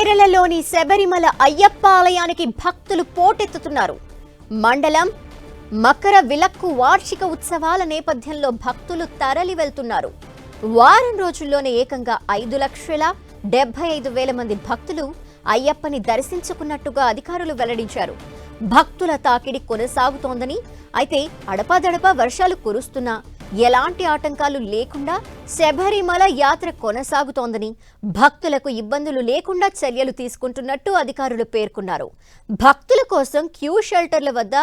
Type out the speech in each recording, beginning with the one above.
కేరళలోని శబరిమల అయ్యప్ప ఆలయానికి భక్తులు పోటెత్తుతున్నారు. మండలం మకర విలక్కు వార్షిక ఉత్సవాల నేపథ్యంలో భక్తులు తరలి వెళ్తున్నారు. వారం రోజుల్లోనే ఏకంగా 5,75,000 మంది భక్తులు అయ్యప్పని దర్శించుకున్నట్టుగా అధికారులు వెల్లడించారు. భక్తుల తాకిడి కొనసాగుతోందని, అయితే అడపాదడపా వర్షాలు కురుస్తున్నా ఎలాంటి ఆటంకాలు లేకుండా శబరిమల యాత్ర కొనసాగుతోందని, భక్తులకు ఇబ్బందులు లేకుండా చర్యలు తీసుకుంటున్నట్టు అధికారులు పేర్కొన్నారు. భక్తుల కోసం క్యూ షెల్టర్ల వద్ద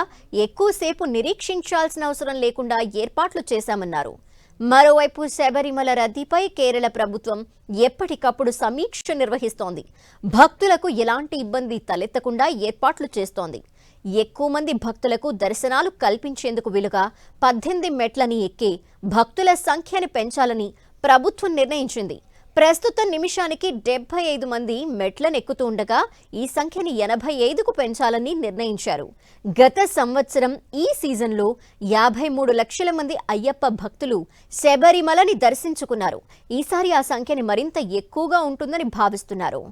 ఎక్కువసేపు నిరీక్షించాల్సిన అవసరం లేకుండా ఏర్పాట్లు చేశామన్నారు. మరోవైపు శబరిమల రద్దీపై కేరళ ప్రభుత్వం ఎప్పటికప్పుడు సమీక్ష నిర్వహిస్తోంది. భక్తులకు ఎలాంటి ఇబ్బంది తలెత్తకుండా ఏర్పాట్లు చేస్తోంది. ఎక్కువ మంది భక్తులకు దర్శనాలు కల్పించేందుకు వీలుగా 18 మెట్లని ఎక్కి భక్తుల సంఖ్యని పెంచాలని ప్రభుత్వం నిర్ణయించింది. ప్రస్తుతం నిమిషానికి 75 మంది మెట్లను ఎక్కుతూ ఉండగా ఈ సంఖ్యని 85కు పెంచాలని నిర్ణయించారు. గత సంవత్సరం ఈ సీజన్లో 53 లక్షల మంది అయ్యప్ప భక్తులు శబరిమలని దర్శించుకున్నారు. ఈసారి ఆ సంఖ్యని మరింత ఎక్కువగా ఉంటుందని భావిస్తున్నారు.